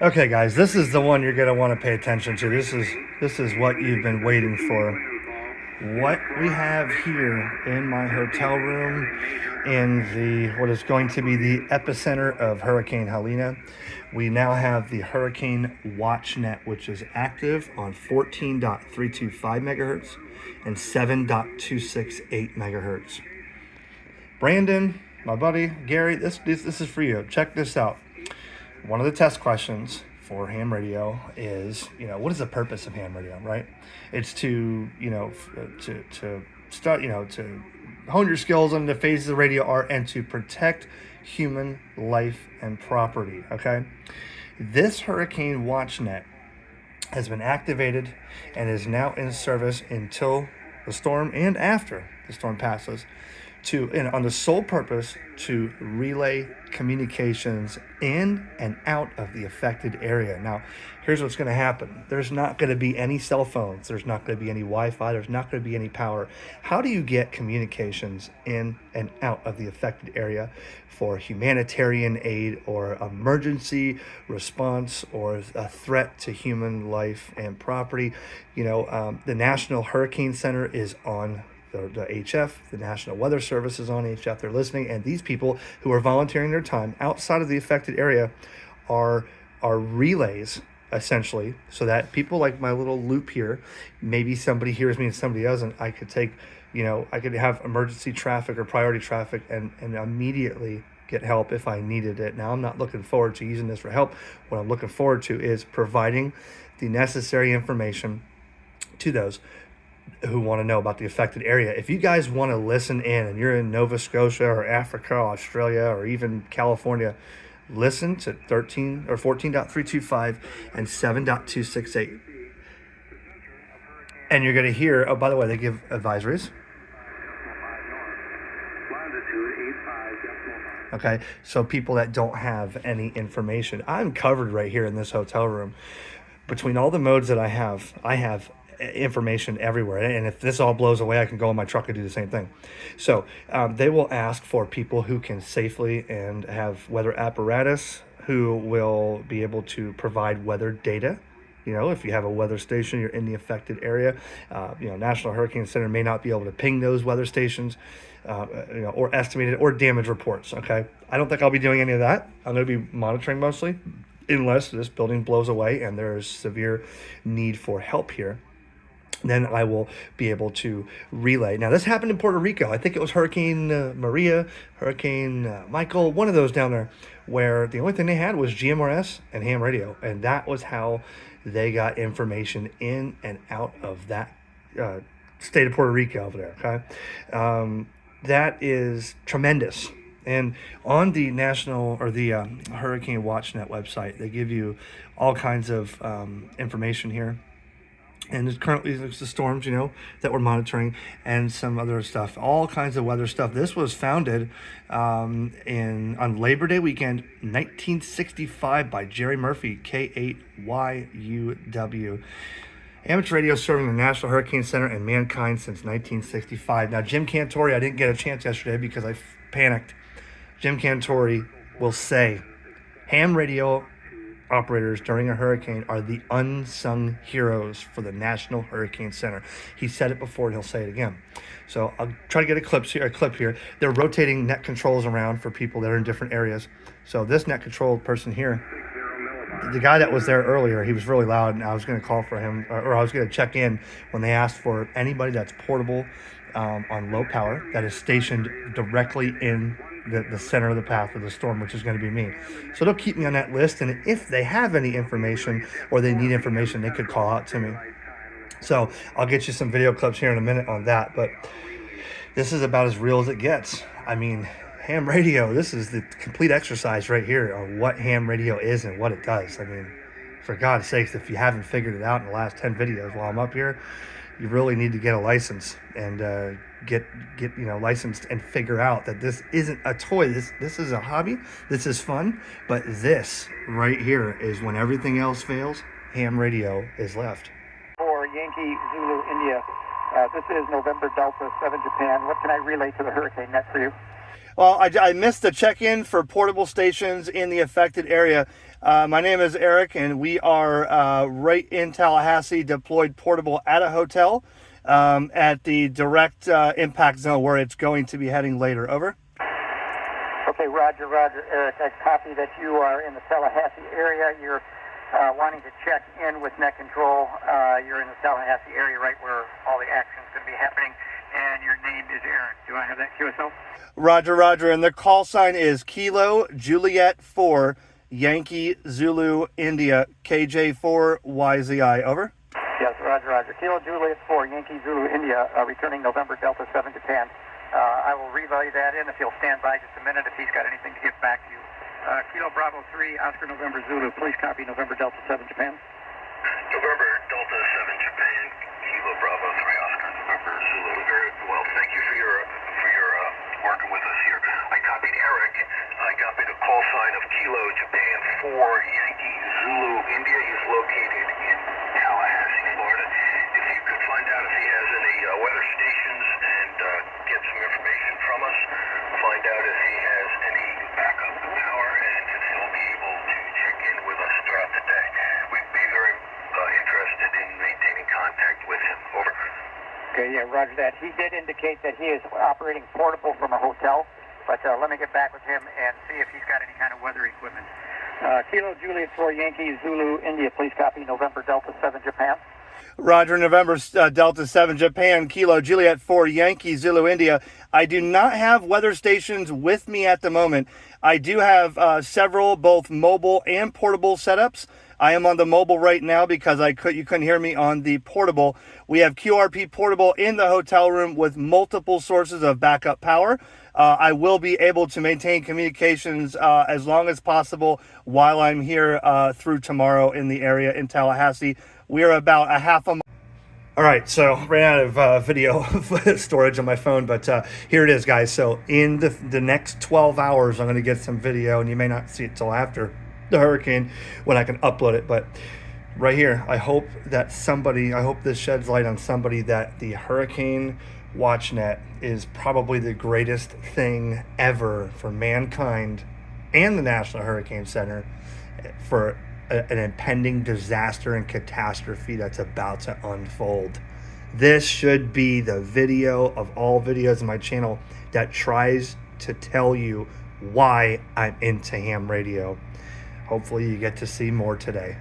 Okay, guys, this is the one you're going to want to pay attention to. This is what you've been waiting for. What we have here in my hotel room in the what is going to be the epicenter of Hurricane Helene. We now have the Hurricane Watch Net, which is active on 14.325 megahertz and 7.268 megahertz. Brandon, my buddy, Gary, this is for you. Check this out. One of the test questions for ham radio is, what is the purpose of ham radio, right? It's to, to start, to hone your skills on the phases of radio art and to protect human life and property, okay? This Hurricane Watch Net has been activated and is now in service until the storm and after the storm passes on the sole purpose to relay communications in and out of the affected area. Now, here's what's going to happen. There's not going to be any cell phones. There's not going to be any Wi-Fi. There's not going to be any power. How do you get communications in and out of the affected area for humanitarian aid or emergency response or a threat to human life and property? The National Hurricane Center is on the HF, the National Weather Service is on HF. They're listening, and these people who are volunteering their time outside of the affected area are relays, essentially, so that people like my little loop here, maybe somebody hears me and somebody doesn't, I could take, I could have emergency traffic or priority traffic and immediately get help if I needed it. Now, I'm not looking forward to using this for help. What I'm looking forward to is providing the necessary information to those who want to know about the affected area. If you guys want to listen in and you're in Nova Scotia or Africa, Australia, or even California, listen to 13 or 14.325 and 7.268. And you're going to hear, oh, by the way, they give advisories. Okay, so people that don't have any information, I'm covered right here in this hotel room. Between all the modes that I have information everywhere, and if this all blows away, I can go in my truck and do the same thing. So they will ask for people who can safely and have weather apparatus, who will be able to provide weather data. If you have a weather station, you're in the affected area, National Hurricane Center may not be able to ping those weather stations, or estimate it, or damage reports. Okay, I don't think I'll be doing any of that. I'm going to be monitoring mostly, unless this building blows away and there's severe need for help here. Then I will be able to relay. Now, this happened in Puerto Rico. I think it was Hurricane Maria, Hurricane Michael, one of those down there, where the only thing they had was GMRS and ham radio. And that was how they got information in and out of that state of Puerto Rico over there, okay? That is tremendous. And on the National or the Hurricane WatchNet website, they give you all kinds of information here. And there's currently the storms, that we're monitoring, and some other stuff, all kinds of weather stuff. This was founded on Labor Day weekend, 1965, by Jerry Murphy, K8YUW. Amateur radio serving the National Hurricane Center and mankind since 1965. Now, Jim Cantori, I didn't get a chance yesterday because I panicked. Jim Cantori will say, ham radio operators during a hurricane are the unsung heroes for the National Hurricane Center. He said it before and he'll say it again. So I'll try to get a clip here. They're rotating net controls around for people that are in different areas. So this net control person here, the guy that was there earlier, he was really loud, and I was going to call for him, or I was going to check in when they asked for anybody that's portable on low power that is stationed directly in the center of the path of the storm, which is going to be me. So they'll keep me on that list, and if they have any information or they need information, they could call out to me. So I'll get you some video clips here in a minute on that, but this is about as real as it gets. I mean, ham radio, this is the complete exercise right here on what ham radio is and what it does. I mean, for God's sakes, if you haven't figured it out in the last 10 videos while I'm up here, you really need to get a license and get licensed and figure out that this isn't a toy. This is a hobby. This is fun. But this right here is when everything else fails, ham radio is left. For Yankee Zulu India, this is November Delta 7 Japan. What can I relay to the hurricane net for you? Well, I missed the check-in for portable stations in the affected area. My name is Eric, and we are right in Tallahassee, deployed portable at a hotel at the direct impact zone where it's going to be heading later. Over. Okay, Roger, Eric. I copy that you are in the Tallahassee area. You're wanting to check in with net control. You're in the Tallahassee area, right where all the action is going to be happening, and your name is Aaron. Do I have that QSL? Roger, and the call sign is Kilo Juliet 4 Yankee Zulu India KJ4 YZI. Over. Yes, Roger. Kilo Juliet 4 Yankee Zulu India, returning November Delta 7 Japan. I will relay that in if you'll stand by just a minute if he's got anything to get back to you. Kilo Bravo 3 Oscar November Zulu, please copy November Delta 7 Japan. November Delta 7 Japan, Kilo Bravo 3 Oscar November Zulu. Very well. Thank you for your working with us here. I copied Eric. I copied a call sign of Kilo Japan 4 Yankee Zulu India. He's located in Tallahassee, Florida. If you could find out if he has any weather stations and get some information from us, find out if he has any backup power and if he'll be able to check in with us throughout the day. We'd be very interested in maintaining contact with him. Over. Okay, yeah, Roger that. He did indicate that he is operating portable from a hotel, but let me get back with him and see if he's got any kind of weather equipment. Kilo Juliet 4 Yankee Zulu India, please copy November Delta 7 Japan. Roger, November Delta 7 Japan, Kilo Juliet 4 Yankee Zulu India. I do not have weather stations with me at the moment. I do have several, both mobile and portable setups. I am on the mobile right now because you couldn't hear me on the portable. We have QRP portable in the hotel room with multiple sources of backup power. I will be able to maintain communications as long as possible while I'm here through tomorrow in the area in Tallahassee. We are about a half a mile. All right, so ran out of video storage on my phone, but here it is, guys. So in the next 12 hours, I'm going to get some video, and you may not see it till after the hurricane when I can upload it. But right here, I hope this sheds light on somebody that the Hurricane WatchNet is probably the greatest thing ever for mankind and the National Hurricane Center for an impending disaster and catastrophe that's about to unfold. This should be the video of all videos on my channel that tries to tell you why I'm into ham radio. Hopefully you get to see more today.